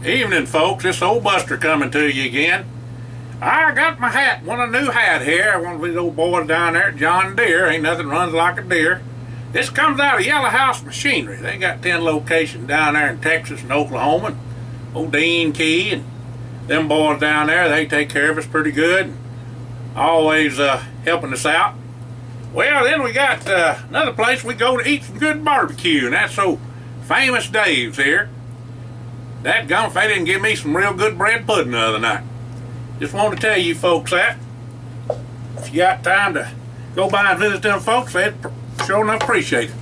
Evening, folks. This old Buster coming to you again. I got my hat, want a new hat here. One of these old boys down there at John Deere. Ain't nothing runs like a deer. This comes out of Yellow House Machinery. They got 10 locations down there in Texas and Oklahoma. And old Dean Key and them boys down there, they take care of us pretty good. Always helping us out. Well, then we got another place we go to eat some good barbecue, and that's so famous Dave's here. That gum, if they didn't give me some real good bread pudding the other night. Just want to tell you folks that. If you got time to go by and visit them folks, they'd sure enough appreciate it.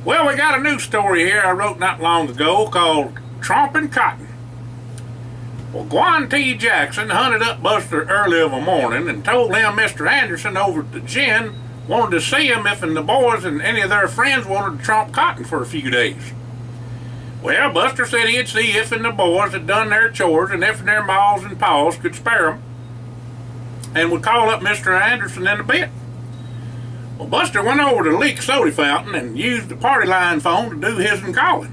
Well, we got a new story here I wrote not long ago called Trompin Cotton. Well, Gwan T. Jackson hunted up Buster early of a morning and told him Mr. Anderson over at the gin wanted to see him if and the boys and any of their friends wanted to tromp cotton for a few days. Well, Buster said he'd see if and the boys had done their chores and if their maws and paws could spare them, and would call up Mr. Anderson in a bit. Well, Buster went over to the leak soda fountain and used the party line phone to do his and calling.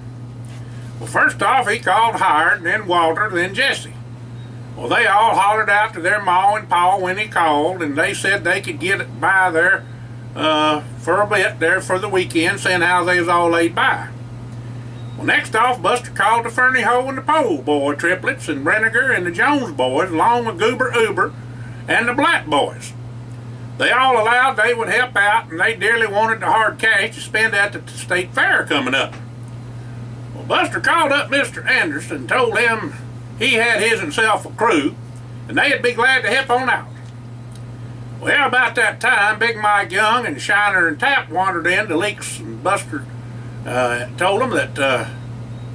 Well, first off, he called Hired, then Walter, then Jesse. Well, they all hollered out to their ma and pa when he called, and they said they could get by there for a bit there for the weekend, saying how they was all laid by. Well, next off, Buster called the Fernie Ho and the Pole boy triplets and Brenniger and the Jones boys, along with Goober Uber and the Black boys. They all allowed they would help out, and they dearly wanted the hard cash to spend at the state fair coming up. Well, Buster called up Mr. Anderson and told him he had his himself a crew, and they'd be glad to help on out. Well, about that time, Big Mike Young and Shiner and Tap wandered in to Leaks, and Buster told them that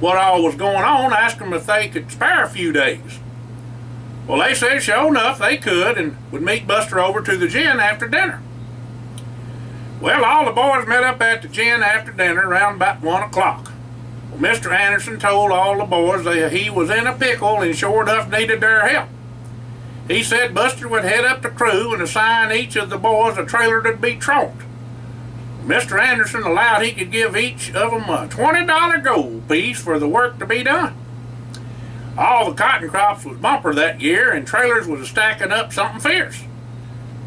what all was going on, asked them if they could spare a few days. Well, they said sure enough they could and would meet Buster over to the gin after dinner. Well, all the boys met up at the gin after dinner around about 1 o'clock. Well, Mr. Anderson told all the boys that he was in a pickle and sure enough needed their help. He said Buster would head up the crew and assign each of the boys a trailer to be tromped. Mr. Anderson allowed he could give each of them a $20 gold piece for the work to be done. All the cotton crops was bumper that year, and trailers was stacking up something fierce.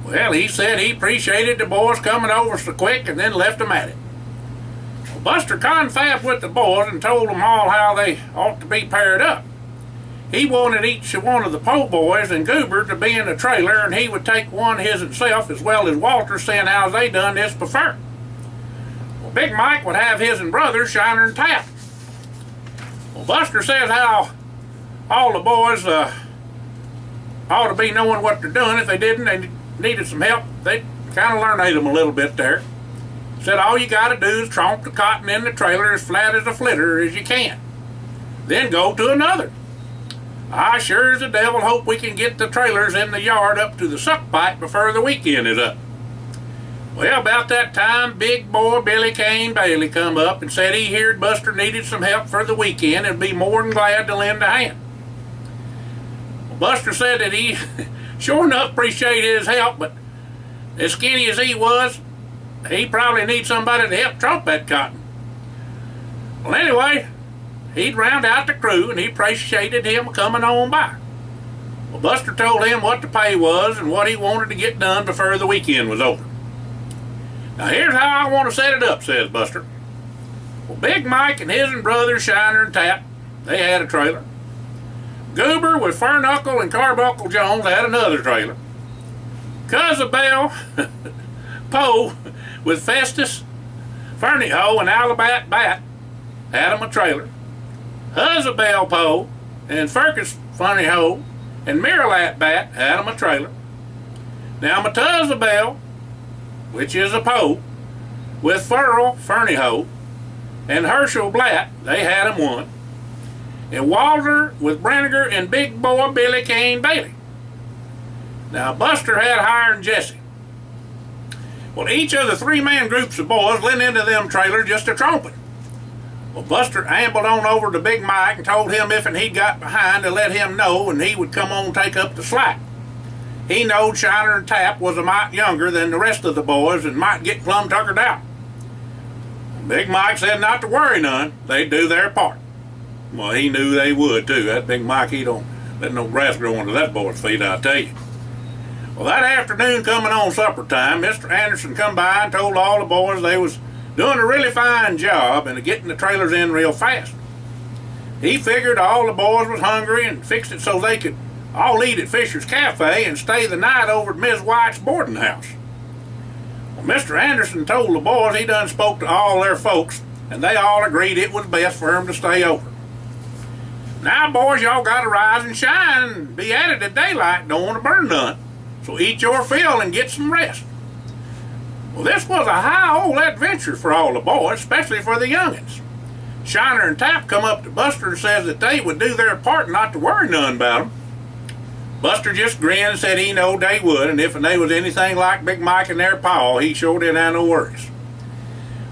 Well, he said he appreciated the boys coming over so quick and then left them at it. Well, Buster confabed with the boys and told them all how they ought to be paired up. He wanted each one of the Po boys and Goober to be in a trailer, and he would take one his himself as well as Walter, saying how they done this before. Big Mike would have his and brothers, Shiner and Tap. Well, Buster says how all the boys ought to be knowing what they're doing. If they didn't, they needed some help. They kind of learned them a little bit there. Said all you got to do is tromp the cotton in the trailer as flat as a flitter as you can. Then go to another. I sure as the devil hope we can get the trailers in the yard up to the suck pipe before the weekend is up. Well, about that time, big boy Billy Kane Bailey come up and said he heard Buster needed some help for the weekend and be more than glad to lend a hand. Well, Buster said that he sure enough appreciated his help, but as skinny as he was, he probably needs somebody to help tromp that cotton. Well, anyway, he'd round out the crew and he appreciated him coming on by. Well, Buster told him what the pay was and what he wanted to get done before the weekend was over. Now here's how I want to set it up, says Buster. Well, Big Mike and his and brother Shiner and Tap, they had a trailer. Goober with Furnuckle and Carbuncle Jones had another trailer. Cousin Bell Poe with Festus, Fernie Ho, and Alabat Bat had him a trailer. Huzabell Poe and Fergus Fernie Ho and Miralat Bat had him a trailer. Now Matuzabell, which is a Poe, with Furl Fernie Ho and Herschel Blatt, they had him one. And Walter with Brenniger and big boy Billy Kane Bailey. Now Buster had Hired and Jesse. Well, each of the three-man groups of boys lent into them trailers just a tromping. Well, Buster ambled on over to Big Mike and told him if and he'd got behind to let him know and he would come on and take up the slack. He knowed Shiner and Tap was a mite younger than the rest of the boys and might get plumb tuckered out. Big Mike said not to worry none, they'd do their part. Well, he knew they would, too. That Big Mike, he don't let no grass grow under that boy's feet, I tell you. Well, that afternoon coming on supper time, Mr. Anderson come by and told all the boys they was doing a really fine job and getting the trailers in real fast. He figured all the boys was hungry and fixed it so they could all eat at Fisher's Cafe and stay the night over at Miss White's boarding house. Well, Mr. Anderson told the boys he done spoke to all their folks, and they all agreed it was best for them to stay over. Now, boys, y'all got to rise and shine and be at it at daylight. Don't want to burn none. So eat your fill and get some rest. Well, this was a high old adventure for all the boys, especially for the youngins. Shiner and Tap come up to Buster and says that they would do their part not to worry none about them. Buster just grinned and said he knowed they would, and if they was anything like Big Mike and their paw, he sure didn't have no worries.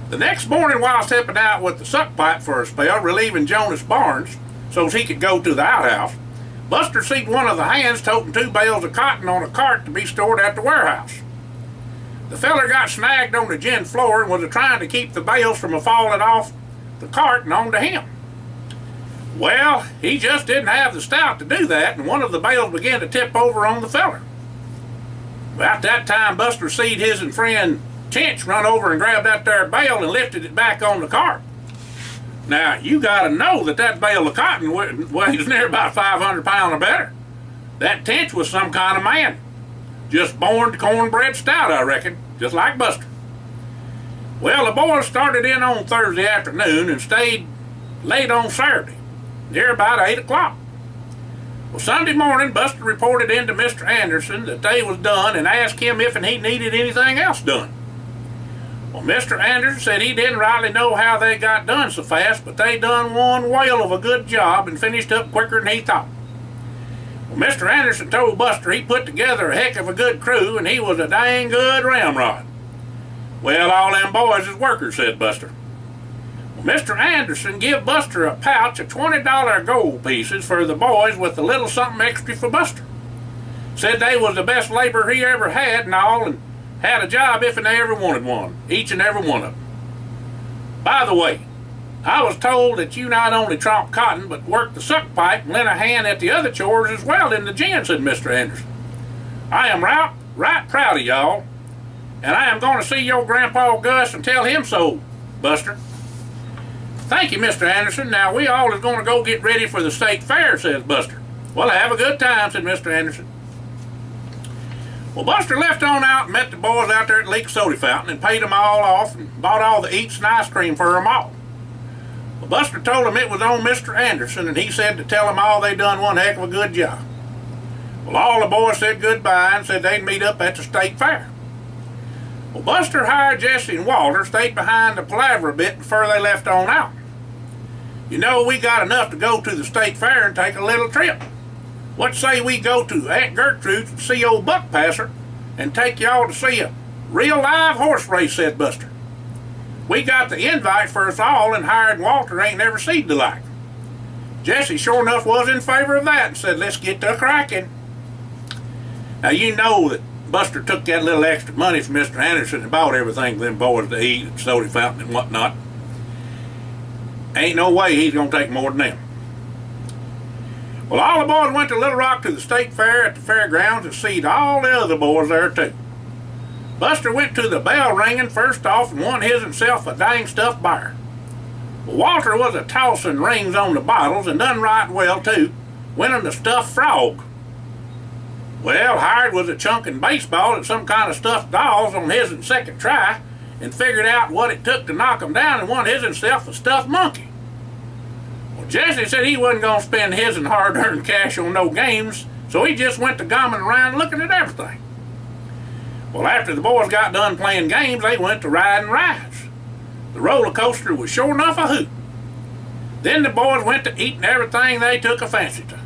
The next morning, while stepping out with the suck pipe for a spell, relieving Jonas Barnes so he could go to the outhouse, Buster seen one of the hands toting 2 bales of cotton on a cart to be stored at the warehouse. The feller got snagged on the gin floor and was trying to keep the bales from falling off the cart and onto him. Well, he just didn't have the stout to do that, and one of the bales began to tip over on the feller. About that time, Buster seed his and friend Tinch run over and grabbed that there bale and lifted it back on the cart. Now, you got to know that bale of cotton weighs near about 500 pounds or better. That Tinch was some kind of man. Just born cornbread stout, I reckon, just like Buster. Well, the boys started in on Thursday afternoon and stayed late on Saturday, near about 8 o'clock. Well, Sunday morning, Buster reported in to Mr. Anderson that they was done and asked him if he needed anything else done. Well, Mr. Anderson said he didn't rightly know how they got done so fast, but they done one whale of a good job and finished up quicker than he thought. Well, Mr. Anderson told Buster he put together a heck of a good crew and he was a dang good ramrod. Well, all them boys is workers, said Buster. Well, Mr. Anderson give Buster a pouch of $20 gold pieces for the boys with a little something extra for Buster. Said they was the best labor he ever had and all, and had a job if and they ever wanted one, each and every one of them. By the way, I was told that you not only tromp cotton, but worked the suck pipe and lent a hand at the other chores as well in the gin, said Mr. Anderson. I am right proud of y'all, and I am going to see your Grandpa Gus and tell him so, Buster. Thank you, Mr. Anderson. Now we all is going to go get ready for the state fair, says Buster. Well, have a good time, said Mr. Anderson. Well, Buster left on out and met the boys out there at Leak Soda Fountain and paid them all off and bought all the eats and ice cream for them all. Well, Buster told them it was on Mr. Anderson, and he said to tell them all they done one heck of a good job. Well, all the boys said goodbye and said they'd meet up at the state fair. Well, Buster hired Jesse and Walter, stayed behind to palaver a bit before they left on out. You know, we got enough to go to the state fair and take a little trip. What say we go to Aunt Gertrude's and see old Buck Passer and take y'all to see a real live horse race, said Buster. We got the invite for us all and hired Walter ain't never seen the like. Jesse sure enough was in favor of that and said, let's get to cracking. Now you know that Buster took that little extra money from Mr. Anderson and bought everything for them boys to eat at Soda Fountain and whatnot. Ain't no way he's going to take more than them. Well, all the boys went to Little Rock to the state fair at the fairgrounds and seed all the other boys there too. Buster went to the bell ringing first off and won himself a dang stuffed bear. Well, Walter was a tossing rings on the bottles and done right well too, winning the stuffed frog. Well, Howard was a chunking baseball at some kind of stuffed dolls on his second try and figured out what it took to knock him down and won himself a stuffed monkey. Well, Jesse said he wasn't going to spend his and hard-earned cash on no games, so he just went to gumming around looking at everything. Well, after the boys got done playing games, they went to riding rides. The roller coaster was sure enough a hoot. Then the boys went to eating everything they took a fancy to.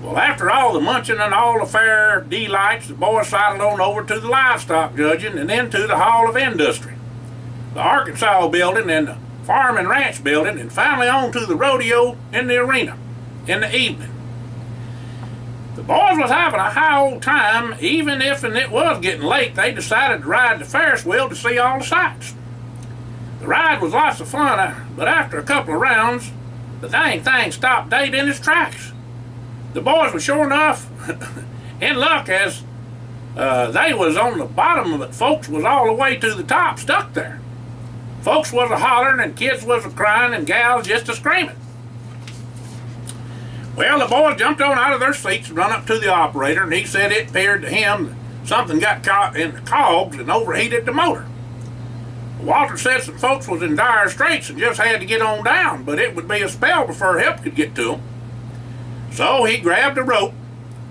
Well, after all the munching and all the fair delights, the boys sidled on over to the livestock judging and then to the Hall of Industry, the Arkansas building and the Farm and Ranch building, and finally on to the rodeo in the arena in the evening. The boys was having a high old time. Even if it was getting late, they decided to ride the Ferris wheel to see all the sights. The ride was lots of fun, but after a couple of rounds, The dang thing stopped dead in its tracks. The boys were sure enough in luck, as they was on the bottom of it. Folks was all the way to the top, stuck there. Folks was a hollering, and kids was a crying, and gals just a screaming. Well, the boys jumped on out of their seats and run up to the operator, and he said it appeared to him that something got caught in the cogs and overheated the motor. Walter said some folks was in dire straits and just had to get on down, but it would be a spell before help could get to them. So he grabbed a rope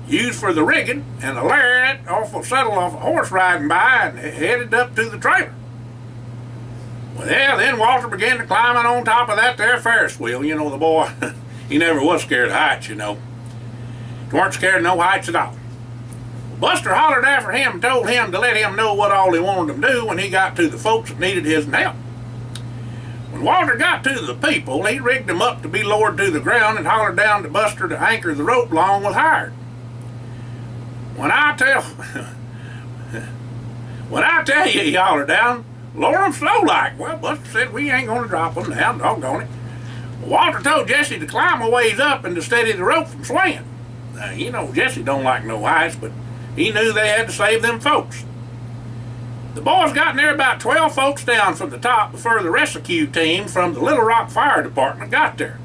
used for the rigging and a lariat off a saddle off a horse riding by and headed up to the trailer. Well, then Walter began to climbing on top of that there Ferris wheel. You know, the boy, he never was scared of heights, you know. He weren't scared of no heights at all. Buster hollered after him and told him to let him know what all he wanted him to do when he got to the folks that needed his help. When Walter got to the people, he rigged them up to be lowered to the ground and hollered down to Buster to anchor the rope along with hired. When I tell you, he hollered down, lower them slow like. Well, Buster said, we ain't going to drop them now, doggone it. Walter told Jesse to climb a ways up and to steady the rope from swaying. Now, you know, Jesse don't like no heights, but he knew they had to save them folks. The boys got near about 12 folks down from the top before the rescue team from the Little Rock Fire Department got there.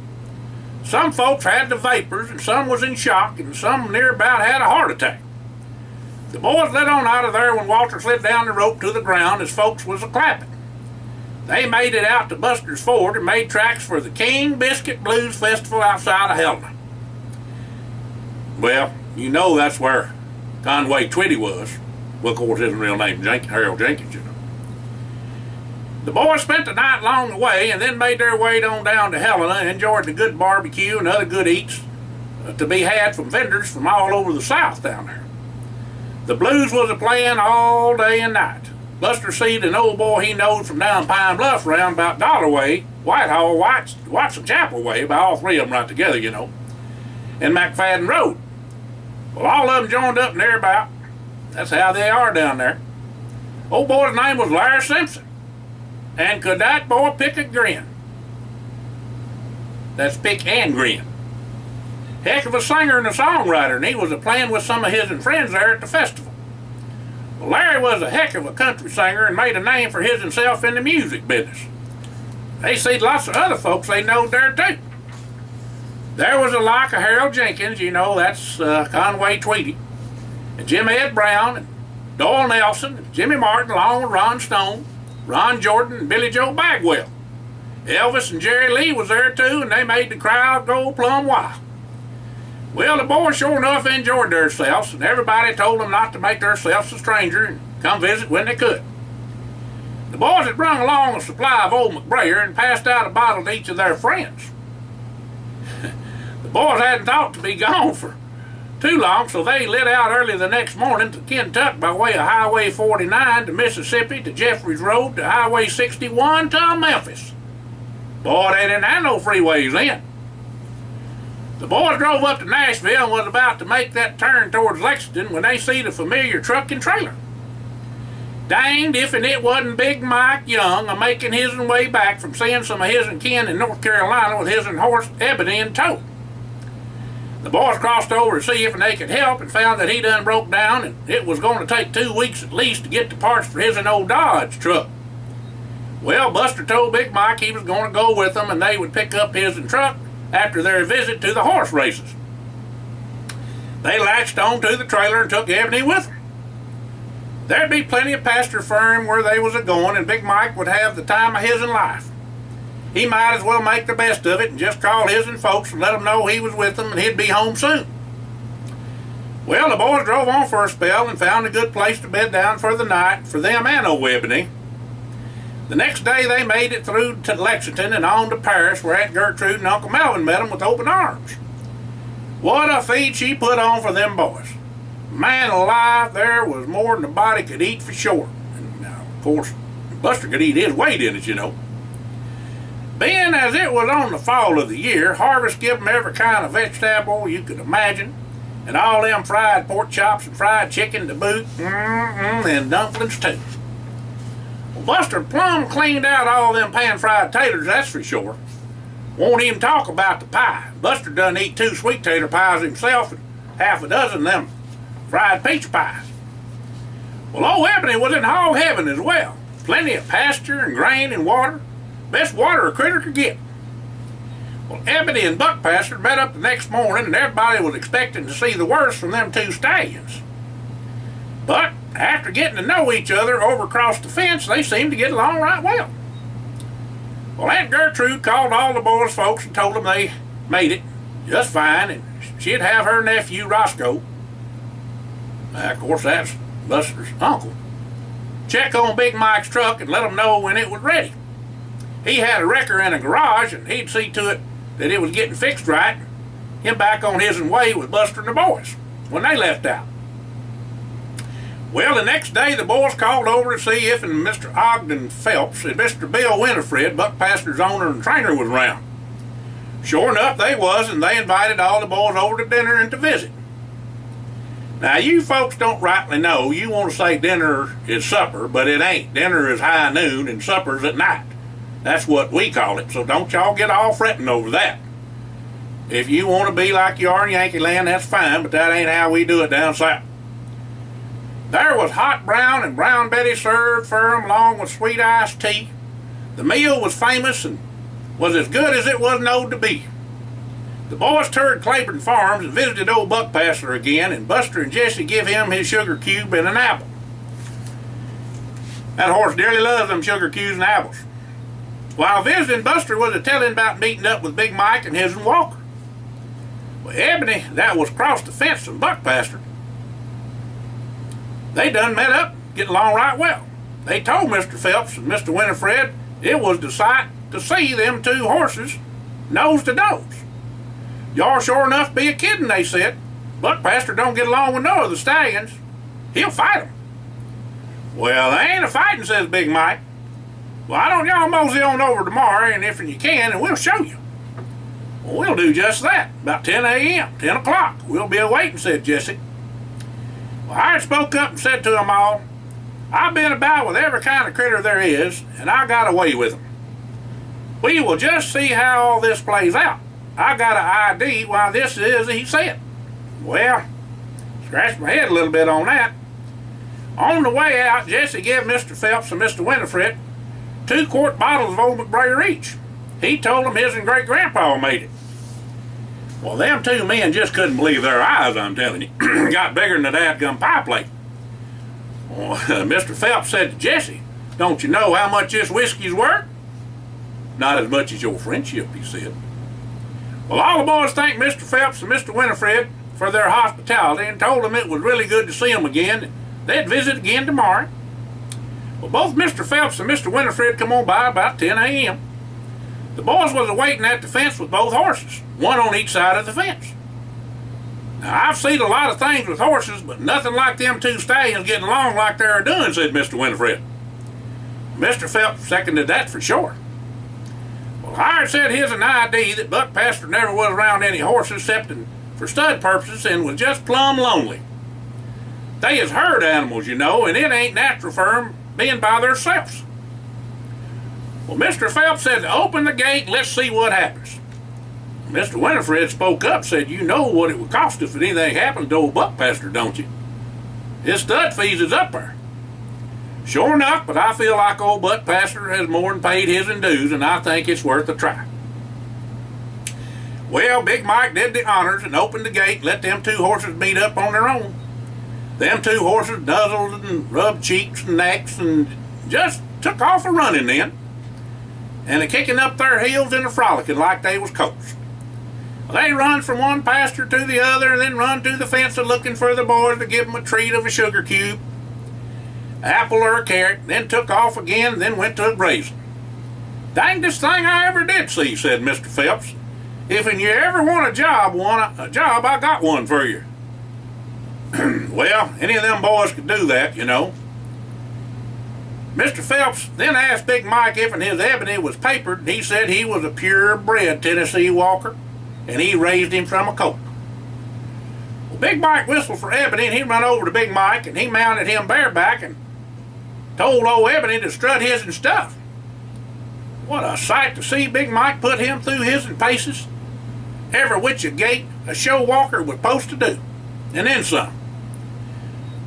Some folks had the vapors, and some was in shock, and some near about had a heart attack. The boys let on out of there when Walter slid down the rope to the ground as folks was a-clapping. They made it out to Buster's Ford and made tracks for the King Biscuit Blues Festival outside of Helena. Well, you know that's where Conway Twitty was. Well, of course, his real name Harold Jenkins, you know. The boys spent the night along the way and then made their way on down to Helena and enjoyed the good barbecue and other good eats to be had from vendors from all over the South down there. The blues was a-playing all day and night. Buster seed an old boy he knowed from down Pine Bluff round about Dollar Way, Whitehall, Watson Chapel Way, about all three of them right together, you know, and McFadden Road. Well, all of them joined up thereabout. That's how they are down there. Old boy's name was Larry Simpson. And could that boy pick a grin? That's pick and grin. Heck of a singer and a songwriter, and he was a-playing with some of his friends there at the festival. Well, Larry was a heck of a country singer and made a name for himself in the music business. They seen lots of other folks they knowed there too. There was a like of Harold Jenkins, you know, that's Conway Twitty, and Jim Ed Brown, and Doyle Nelson, and Jimmy Martin, along with Ron Stone, Ron Jordan, and Billy Joe Bagwell. Elvis and Jerry Lee was there too, and they made the crowd go plumb wild. Well, the boys sure enough enjoyed themselves, and everybody told them not to make themselves a stranger and come visit when they could. The boys had brung along a supply of Old McBrayer and passed out a bottle to each of their friends. The boys hadn't thought to be gone for too long, so they lit out early the next morning to Kentucky by way of Highway 49 to Mississippi to Jeffries Road to Highway 61 to Memphis. Boy, they didn't have no freeways then. The boys drove up to Nashville and was about to make that turn towards Lexington when they see the familiar truck and trailer. Danged if and it wasn't Big Mike Young a-making his way back from seeing some of his kin in North Carolina with his horse Ebony in tow. The boys crossed over to see if they could help and found that he done broke down and it was going to take 2 weeks at least to get the parts for his old Dodge truck. Well, Buster told Big Mike he was going to go with them and they would pick up his truck after their visit to the horse races. They latched on to the trailer and took Ebony with them. There'd be plenty of pasture for him where they was a-going, and Big Mike would have the time of his life. He might as well make the best of it and just call his folks and let them know he was with them and he'd be home soon. Well, the boys drove on for a spell and found a good place to bed down for the night for them and old Ebony. The next day they made it through to Lexington and on to Paris, where Aunt Gertrude and Uncle Melvin met them with open arms. What a feed she put on for them boys. Man alive, there was more than a body could eat for sure. And now, of course, Buster could eat his weight in it, you know. Being as it was on the fall of the year, harvest give them every kind of vegetable you could imagine, and all them fried pork chops and fried chicken to boot, and dumplings too. Well, Buster plumb cleaned out all them pan-fried taters, that's for sure. Won't even talk about the pie. Buster done eat 2 sweet tater pies himself and half a dozen of them fried peach pies. Well, old Ebony was in hog heaven as well. Plenty of pasture and grain and water. Best water a critter could get. Well, Ebony and Buckpasser met up the next morning, and everybody was expecting to see the worst from them 2 stallions. But after getting to know each other over across the fence, they seemed to get along right well. Well, Aunt Gertrude called all the boys' folks and told them they made it just fine, and she'd have her nephew Roscoe, of course that's Buster's uncle, check on Big Mike's truck and let him know when it was ready. He had a wrecker in a garage, and he'd see to it that it was getting fixed right, him back on his way with Buster and the boys when they left out. Well, the next day the boys called over to see if Mr. Ogden Phelps and Mr. Bill Winifred, Buckpasser's owner and trainer, was around. Sure enough, they was, and they invited all the boys over to dinner and to visit. Now, you folks don't rightly know. You want to say dinner is supper, but it ain't. Dinner is high noon and supper's at night. That's what we call it, so don't y'all get all fretting over that. If you want to be like you are in Yankee Land, that's fine, but that ain't how we do it down south. There was hot brown and brown Betty served for 'em along with sweet iced tea. The meal was famous and was as good as it was known to be. The boys toured Claiborne Farms and visited old Buckpasser again, and Buster and Jesse give him his sugar cube and an apple. That horse dearly loves them sugar cubes and apples. While visiting, Buster was a-telling about meeting up with Big Mike and his and Walker. Well, Ebony, that was across the fence from Buckpasser, they done met up, getting along right well. They told Mr. Phelps and Mr. Winifred it was the sight to see them 2 horses nose to nose. Y'all sure enough be a kiddin', they said. Buckpasser don't get along with no of the stallions. He'll fight 'em. Well, they ain't a-fightin', says Big Mike. Why don't y'all mosey on over tomorrow, and if you can, and we'll show you. Well, we'll do just that, about 10 a.m., 10 o'clock. We'll be a-waitin', said Jesse. Well, I spoke up and said to them all, I've been about with every kind of critter there is, and I got away with 'em. We will just see how all this plays out. I got an ID why this is, he said. Well, scratched my head a little bit on that. On the way out, Jesse gave Mr. Phelps and Mr. Winifred 2-quart bottles of Old McBrayer each. He told them his and great-grandpa made it. Well, them 2 men just couldn't believe their eyes, I'm telling you. Got bigger than the dadgum pie plate. Well, Mr. Phelps said to Jesse, don't you know how much this whiskey's worth? Not as much as your friendship, he said. Well, all the boys thanked Mr. Phelps and Mr. Winifred for their hospitality and told them it was really good to see them again. They'd visit again tomorrow. Well, both Mr. Phelps and Mr. Winifred come on by about 10 a.m. The boys was waiting at the fence with both horses, one on each side of the fence. Now, I've seen a lot of things with horses, but nothing like them 2 stallions getting along like they're doing, said Mr. Winifred. Mr. Phelps seconded that for sure. Well, Howard said his an ID that Buckpasser never was around any horses except for stud purposes and was just plumb lonely. They is herd animals, you know, and it ain't natural for 'em being by themselves. Well, Mr. Phelps said to open the gate and let's see what happens. Mr. Winifred spoke up, said, you know what it would cost if anything happened to old Buckpasser, don't you? His stud fees is up there. Sure enough, but I feel like old Buckpasser has more than paid his and dues, and I think it's worth a try. Well, Big Mike did the honors and opened the gate and let them 2 horses meet up on their own. Them 2 horses nuzzled and rubbed cheeks and necks and just took off a running then, and a kicking up their heels and a frolicking like they was colts. They run from one pasture to the other and then run to the fence looking for the boys to give them a treat of a sugar cube, apple or a carrot, then took off again and then went to a grazing. Dangest thing I ever did see, said Mr. Phelps. If you ever want a job, I got one for you. Well, any of them boys could do that, you know. Mr. Phelps then asked Big Mike if his Ebony was papered, and he said he was a purebred Tennessee walker, and he raised him from a colt. Well, Big Mike whistled for Ebony, and he run over to Big Mike, and he mounted him bareback and told old Ebony to strut his and stuff. What a sight to see Big Mike put him through his paces. Every which a gait a show walker was supposed to do, and then some.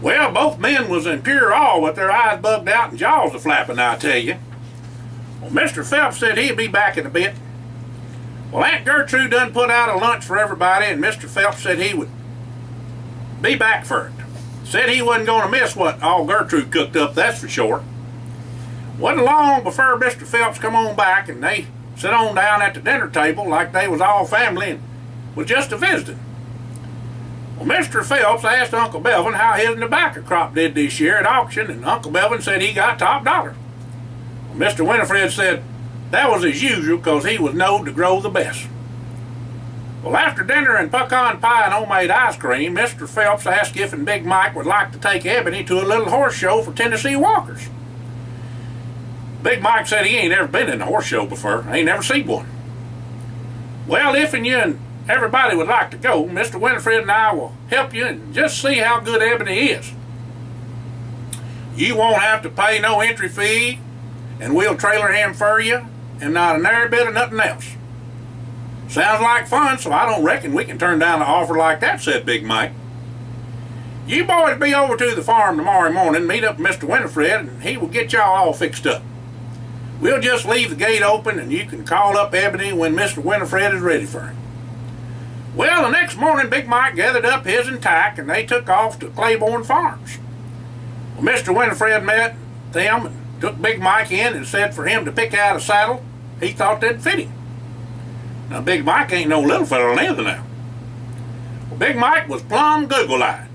Well, both men was in pure awe with their eyes bugged out and jaws a-flapping, I tell you. Well, Mr. Phelps said he'd be back in a bit. Well, Aunt Gertrude done put out a lunch for everybody, and Mr. Phelps said he would be back for it. Said he wasn't going to miss what all Gertrude cooked up, that's for sure. Wasn't long before Mr. Phelps come on back, and they sat on down at the dinner table like they was all family and was just a visiting. Well, Mr. Phelps asked Uncle Belvin how his tobacco crop did this year at auction, and Uncle Belvin said he got top dollar. Well, Mr. Winifred said that was as usual because he was known to grow the best. Well, after dinner and pecan pie and homemade ice cream, Mr. Phelps asked if and Big Mike would like to take Ebony to a little horse show for Tennessee walkers. Big Mike said he ain't ever been in a horse show before. Ain't never seen one. Well, if and you and everybody would like to go, Mr. Winifred and I will help you and just see how good Ebony is. You won't have to pay no entry fee, and we'll trailer him for you, and not a nary bit of nothing else. Sounds like fun, so I don't reckon we can turn down an offer like that, said Big Mike. You boys be over to the farm tomorrow morning, meet up with Mr. Winifred, and he will get y'all all fixed up. We'll just leave the gate open, and you can call up Ebony when Mr. Winifred is ready for him. Well, the next morning, Big Mike gathered up his and tack, and they took off to Claiborne Farms. Well, Mr. Winifred met them and took Big Mike in and said for him to pick out a saddle he thought that'd fit him. Now, Big Mike ain't no little fella neither now. Well, Big Mike was plumb goggle-eyed.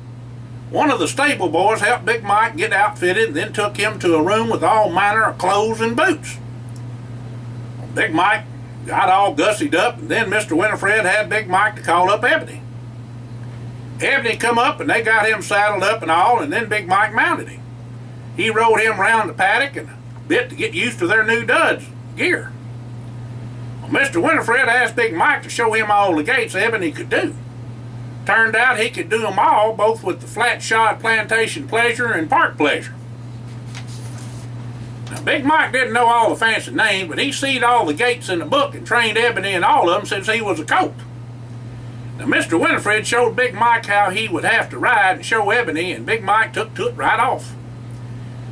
One of the stable boys helped Big Mike get outfitted and then took him to a room with all manner of clothes and boots. Well, Big Mike got all gussied up, and then Mr. Winifred had Big Mike to call up Ebony. Ebony come up, and they got him saddled up and all, and then Big Mike mounted him. He rode him round the paddock and a bit to get used to their new duds gear. Well, Mr. Winifred asked Big Mike to show him all the gaits Ebony could do. Turned out he could do them all, both with the flat shod plantation pleasure and park pleasure. Now, Big Mike didn't know all the fancy names, but he seed all the gaits in the book and trained Ebony in all of them since he was a colt. Now, Mr. Winifred showed Big Mike how he would have to ride and show Ebony, and Big Mike took to it right off.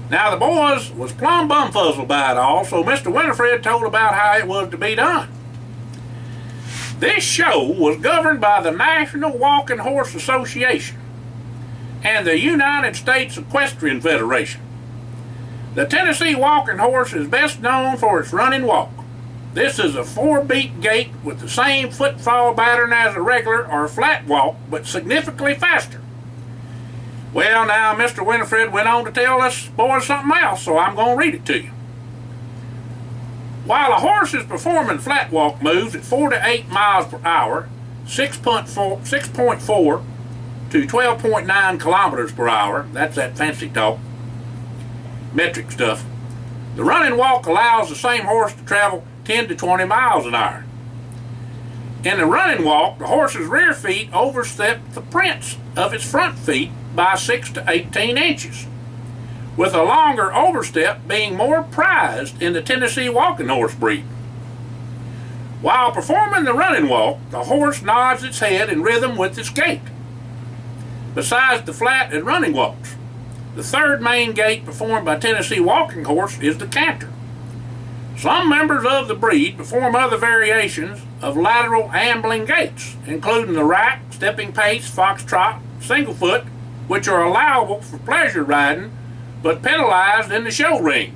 Now, the boys was plumb bumfuzzled by it all, so Mr. Winifred told about how it was to be done. This show was governed by the National Walking Horse Association and the United States Equestrian Federation. The Tennessee walking horse is best known for its running walk. This is a 4-beat gait with the same footfall pattern as a regular or flat walk, but significantly faster. Well, now, Mr. Winifred went on to tell us boys something else, so I'm going to read it to you. While a horse is performing flat walk moves at 4 to 8 miles per hour, 6.4 to 12.9 kilometers per hour, that's that fancy talk, metric stuff, the running walk allows the same horse to travel 10 to 20 miles an hour. In the running walk, the horse's rear feet overstep the prints of its front feet by 6 to 18 inches, with a longer overstep being more prized in the Tennessee walking horse breed. While performing the running walk, the horse nods its head in rhythm with its gait. Besides the flat and running walks, the third main gait performed by Tennessee walking horse is the canter. Some members of the breed perform other variations of lateral ambling gaits, including the rack, stepping pace, foxtrot, single foot, which are allowable for pleasure riding but penalized in the show ring.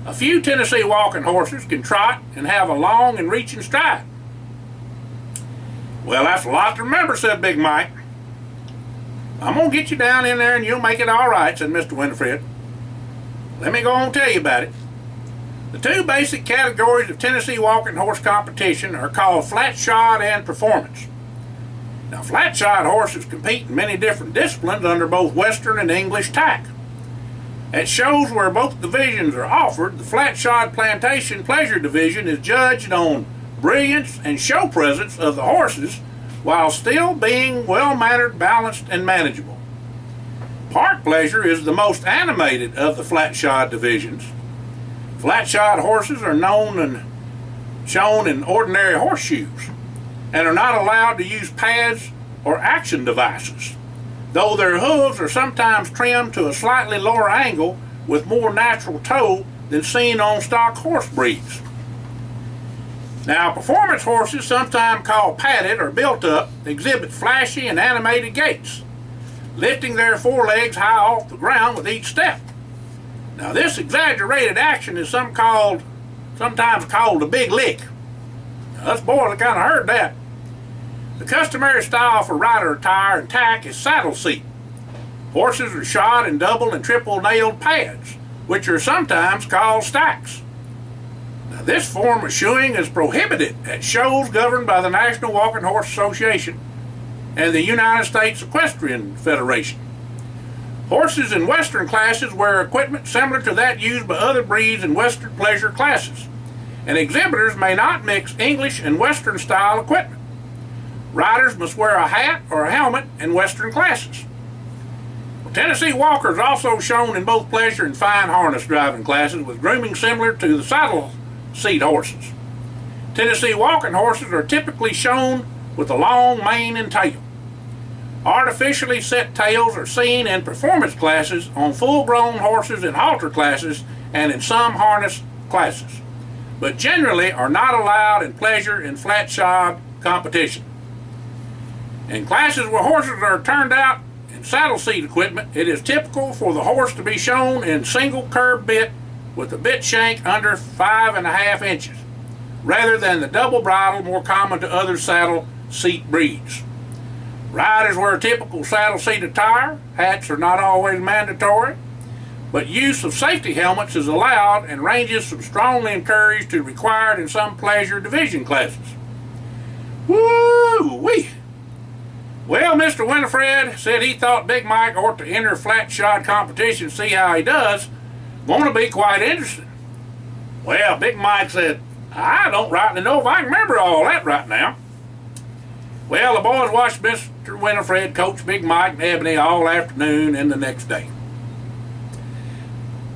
A few Tennessee walking horses can trot and have a long and reaching stride. Well, that's a lot to remember, said Big Mike. I'm going to get you down in there and you'll make it all right, said Mr. Winifred. Let me go on and tell you about it. The two basic categories of Tennessee walking horse competition are called flat shod and performance. Now, flat shod horses compete in many different disciplines under both Western and English tack. At shows where both divisions are offered, the flat shod plantation pleasure division is judged on brilliance and show presence of the horses while still being well-mannered, balanced, and manageable. Park pleasure is the most animated of the flat shod divisions. Flat-shod horses are known and shown in ordinary horseshoes and are not allowed to use pads or action devices, though their hooves are sometimes trimmed to a slightly lower angle with more natural toe than seen on stock horse breeds. Now, performance horses, sometimes called padded or built up, exhibit flashy and animated gaits, lifting their forelegs high off the ground with each step. Now, this exaggerated action is sometimes called a big lick. Now, us boys have kind of heard that. The customary style for rider attire and tack is saddle seat. Horses are shod in double and triple nailed pads, which are sometimes called stacks. Now, this form of shoeing is prohibited at shows governed by the National Walking Horse Association and the United States Equestrian Federation. Horses in Western classes wear equipment similar to that used by other breeds in Western pleasure classes, and exhibitors may not mix English and Western style equipment. Riders must wear a hat or a helmet in Western classes. Well, Tennessee walkers are also shown in both pleasure and fine harness driving classes with grooming similar to the saddle seat horses. Tennessee walking horses are typically shown with a long mane and tail. Artificially set tails are seen in performance classes, on full-grown horses in halter classes, and in some harness classes, but generally are not allowed in pleasure and flat-shod competition. In classes where horses are turned out in saddle seat equipment, it is typical for the horse to be shown in single curb bit with the bit shank under 5.5 inches, rather than the double bridle more common to other saddle seat breeds. Riders wear typical saddle seat attire. Hats are not always mandatory, but use of safety helmets is allowed and ranges from strongly encouraged to required in some pleasure division classes. Woo-wee! Well, Mr. Winifred said he thought Big Mike ought to enter flat-shod competition, see how he does. Going to be quite interesting. Well, Big Mike said, I don't rightly know if I can remember all that right now. Well, the boys watched Mr. Winifred coach Big Mike and Ebony all afternoon and the next day.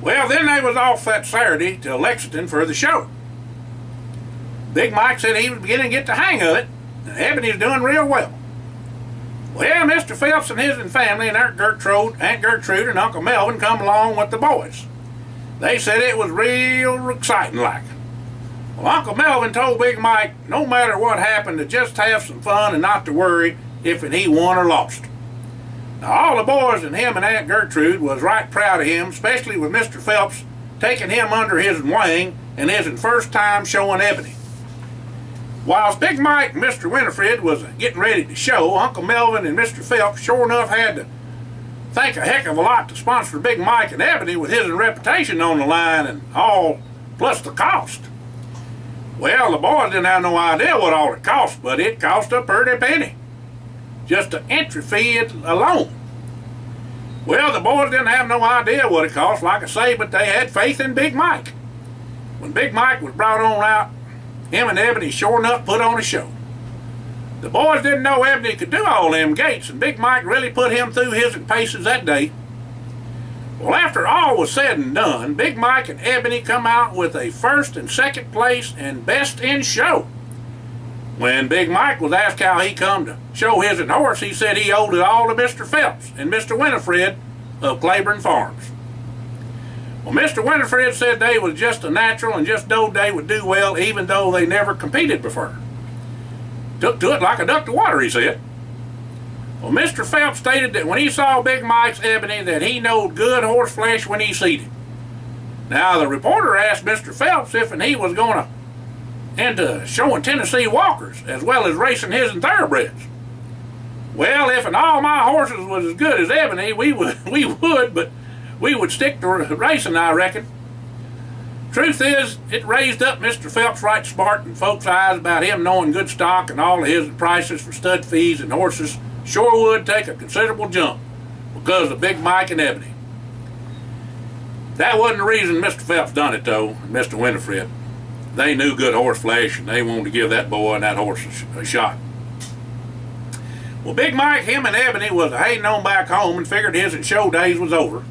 Well, then they was off that Saturday to Lexington for the show. Big Mike said he was beginning to get the hang of it, and Ebony's doing real well. Well, Mr. Phelps and his family and Aunt Gertrude and Uncle Melvin come along with the boys. They said it was real exciting like. Well, Uncle Melvin told Big Mike no matter what happened to just have some fun and not to worry if he won or lost. Now, all the boys and him and Aunt Gertrude was right proud of him, especially with Mr. Phelps taking him under his wing and his first time showing Ebony. Whilst Big Mike and Mr. Winifred was getting ready to show, Uncle Melvin and Mr. Phelps sure enough had to think a heck of a lot to sponsor Big Mike and Ebony with his reputation on the line and all, plus the cost. Well, the boys didn't have no idea what all it cost, but it cost a pretty penny. Just the entry fee alone. Well, the boys didn't have no idea what it cost, like I say, but they had faith in Big Mike. When Big Mike was brought on out, him and Ebony sure enough put on a show. The boys didn't know Ebony could do all them gaits, and Big Mike really put him through his paces that day. Well, after all was said and done, Big Mike and Ebony come out with a first and second place and best in show. When Big Mike was asked how he come to show his horse, he said he owed it all to Mr. Phelps and Mr. Winifred of Claiborne Farms. Well, Mr. Winifred said they was just a natural and just knowed they would do well even though they never competed before. Took to it like a duck to water, he said. Well, Mr. Phelps stated that when he saw Big Mike's Ebony that he knowed good horse flesh when he seed it. Now, the reporter asked Mr. Phelps if he was going to into showing Tennessee walkers as well as racing his and thoroughbreds. Well, if all my horses was as good as Ebony, we would, but we would stick to racing, I reckon. Truth is, it raised up Mr. Phelps right smart in folks' eyes about him knowing good stock, and all of his prices for stud fees and horses sure would take a considerable jump because of Big Mike and Ebony. That wasn't the reason Mr. Phelps done it, though, Mr. Winifred. They knew good horse flesh, and they wanted to give that boy and that horse a shot. Well, Big Mike, him and Ebony was hating on back home and figured his show days was over.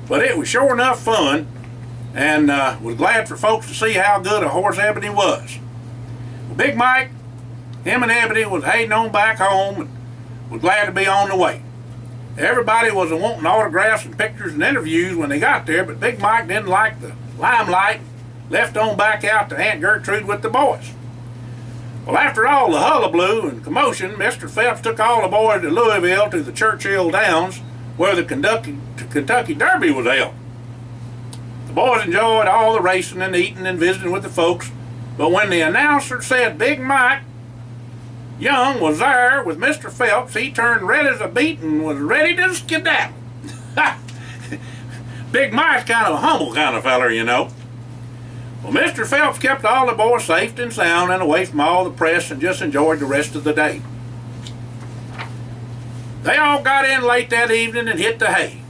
But it was sure enough fun. and was glad for folks to see how good a horse Ebony was. Well, Big Mike, him and Ebony was heading on back home and was glad to be on the way. Everybody was wanting autographs and pictures and interviews when they got there, but Big Mike didn't like the limelight, left on back out to Aunt Gertrude with the boys. Well, after all the hullabaloo and commotion, Mr. Phelps took all the boys to Louisville to the Churchill Downs where the Kentucky Derby was held. The boys enjoyed all the racing and eating and visiting with the folks, but when the announcer said Big Mike Young was there with Mr. Phelps, he turned red as a beet and was ready to skedaddle. Big Mike's kind of a humble kind of feller, you know. Well, Mr. Phelps kept all the boys safe and sound and away from all the press and just enjoyed the rest of the day. They all got in late that evening and hit the hay.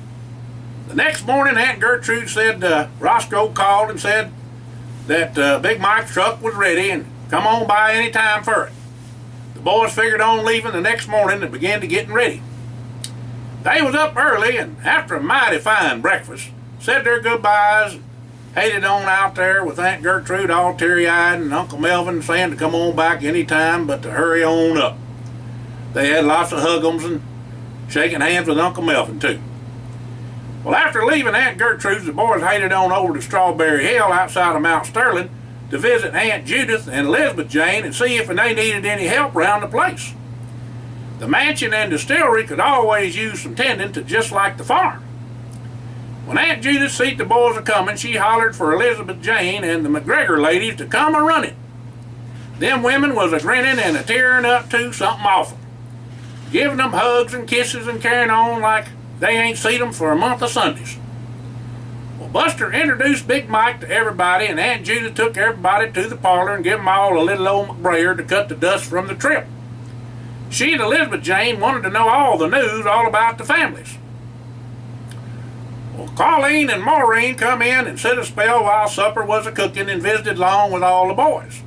The next morning, Aunt Gertrude said Roscoe called and said that Big Mike's truck was ready and come on by any time for it. The boys figured on leaving the next morning and began to getting ready. They was up early and after a mighty fine breakfast, said their goodbyes and headed on out there with Aunt Gertrude all teary-eyed and Uncle Melvin saying to come on back any time but to hurry on up. They had lots of hug-ems and shaking hands with Uncle Melvin too. Well, after leaving Aunt Gertrude's, the boys headed on over to Strawberry Hill outside of Mount Sterling to visit Aunt Judith and Elizabeth Jane and see if they needed any help around the place. The mansion and distillery could always use some tending to just like the farm. When Aunt Judith seen the boys a coming, she hollered for Elizabeth Jane and the McGregor ladies to come a running. Them women was a grinning and a tearing up to something awful, giving them hugs and kisses and carrying on like they ain't seen them for a month of Sundays. Well, Buster introduced Big Mike to everybody, and Aunt Judith took everybody to the parlor and gave them all a little old McBrayer to cut the dust from the trip. She and Elizabeth Jane wanted to know all the news all about the families. Well, Colleen and Maureen come in and sit a spell while supper was a cooking and visited along with all the boys.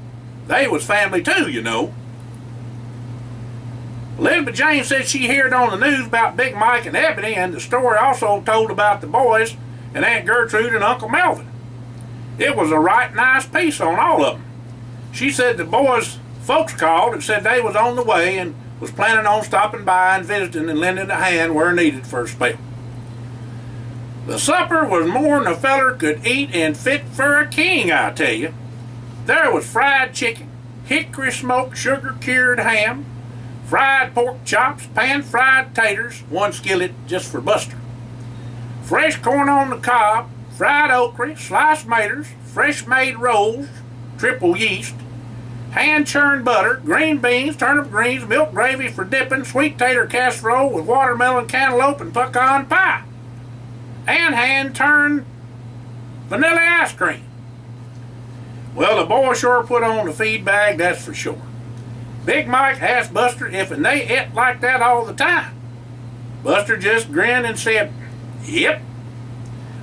They was family too, you know. Elizabeth Jane said she heard on the news about Big Mike and Ebony, and the story also told about the boys and Aunt Gertrude and Uncle Melvin. It was a right nice piece on all of them. She said the boys' folks called and said they was on the way and was planning on stopping by and visiting and lending a hand where needed for a spell. The supper was more'n a feller could eat and fit for a king, I tell you. There was fried chicken, hickory smoked sugar-cured ham, fried pork chops, pan-fried taters, one skillet just for Buster, fresh corn on the cob, fried okra, sliced maters, fresh-made rolls, triple yeast, hand-churned butter, green beans, turnip greens, milk gravy for dipping, sweet tater casserole with watermelon, cantaloupe, and pecan pie, and hand-turned vanilla ice cream. Well, the boy sure put on the feed bag, that's for sure. Big Mike asked Buster if they ate like that all the time. Buster just grinned and said, "Yep."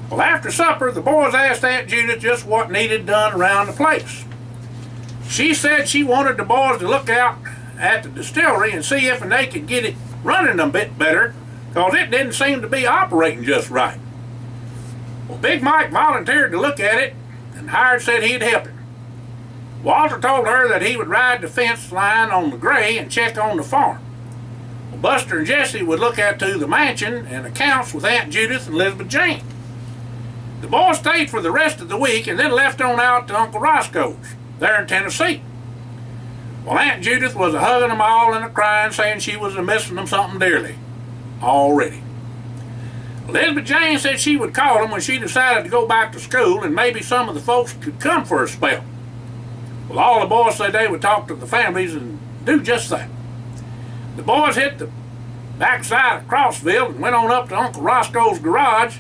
Well, after supper, the boys asked Aunt Judith just what needed done around the place. She said she wanted the boys to look out at the distillery and see if they could get it running a bit better, because it didn't seem to be operating just right. Well, Big Mike volunteered to look at it, and Howard said he'd help him. Walter told her that he would ride the fence line on the gray and check on the farm. Well, Buster and Jesse would look at to the mansion and accounts with Aunt Judith and Elizabeth Jane. The boys stayed for the rest of the week and then left on out to Uncle Roscoe's, there in Tennessee. Well, Aunt Judith was hugging them all and crying, saying she was missing them something dearly already. Elizabeth Jane said she would call them when she decided to go back to school and maybe some of the folks could come for a spell. Well, all the boys said they would talk to the families and do just that. The boys hit the backside of Crossville and went on up to Uncle Roscoe's garage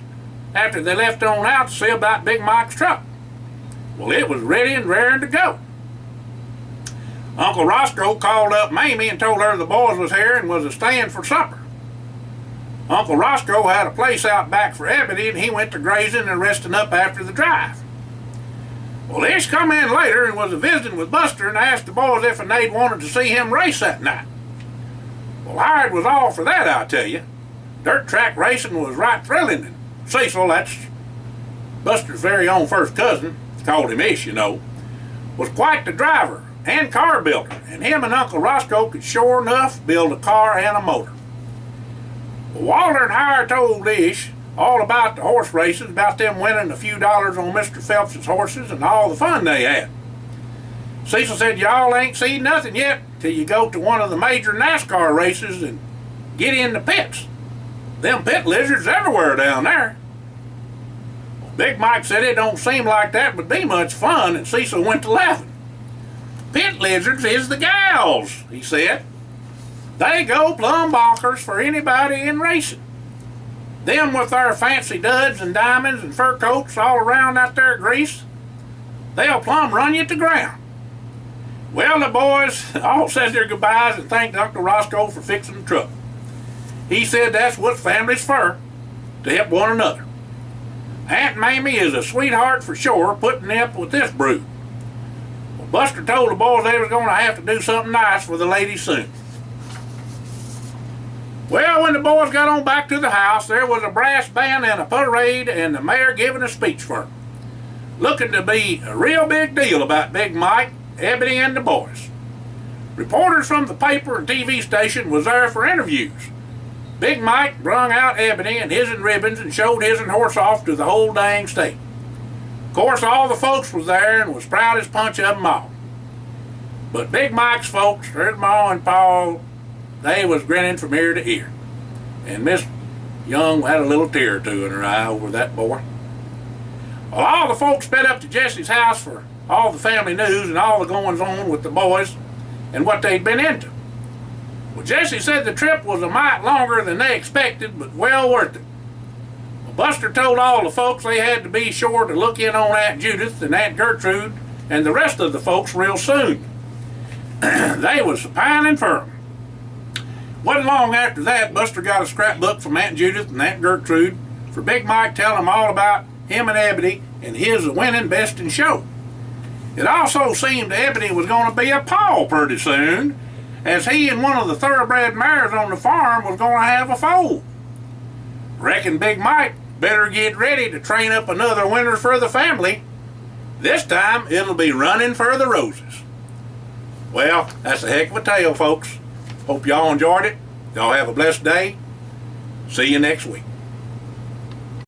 after they left on out to see about Big Mike's truck. Well, it was ready and raring to go. Uncle Roscoe called up Mamie and told her the boys was here and was staying for supper. Uncle Roscoe had a place out back for Ebony, and he went to grazing and resting up after the drive. Well, Ish come in later and was visiting with Buster and asked the boys if they'd wanted to see him race that night. Well, Howard was all for that, I tell you. Dirt track racing was right thrilling, and Cecil, that's Buster's very own first cousin, called him Ish, you know, was quite the driver and car builder, and him and Uncle Roscoe could sure enough build a car and a motor. Well, Walter and Hire told Ish all about the horse races, about them winning a few dollars on Mr. Phelps's horses and all the fun they had. Cecil said, y'all ain't seen nothing yet till you go to one of the major NASCAR races and get in the pits. Them pit lizards everywhere down there. Well, Big Mike said it don't seem like that would be much fun, and Cecil went to laughing. Pit lizards is the gals, he said. They go plumb bonkers for anybody in racing. Them with their fancy duds and diamonds and fur coats all around out there grease, they'll plumb run you to ground. Well, the boys all said their goodbyes and thanked Uncle Roscoe for fixing the truck. He said that's what families for, to help one another. Aunt Mamie is a sweetheart for sure, putting up with this brood. Well, Buster told the boys they was going to have to do something nice for the ladies soon. Well, when the boys got on back to the house, there was a brass band and a parade and the mayor giving a speech for them. Looking to be a real big deal about Big Mike, Ebony, and the boys. Reporters from the paper and TV station was there for interviews. Big Mike brung out Ebony and his and ribbons and showed his and horse off to the whole dang state. Of course, all the folks was there and was proud as punch of them all. But Big Mike's folks, there's Ma and Pa, they was grinning from ear to ear. And Miss Young had a little tear or two in her eye over that boy. Well, all the folks sped up to Jesse's house for all the family news and all the goings on with the boys and what they'd been into. Well, Jesse said the trip was a mite longer than they expected, but well worth it. Well, Buster told all the folks they had to be sure to look in on Aunt Judith and Aunt Gertrude and the rest of the folks real soon. They was pining for 'em. Wasn't long after that, Buster got a scrapbook from Aunt Judith and Aunt Gertrude for Big Mike telling them all about him and Ebony and his winning best in show. It also seemed Ebony was going to be a paw pretty soon, as he and one of the thoroughbred mares on the farm was going to have a foal. Reckon Big Mike better get ready to train up another winner for the family. This time it'll be running for the roses. Well, that's a heck of a tale, folks. Hope y'all enjoyed it. Y'all have a blessed day. See you next week.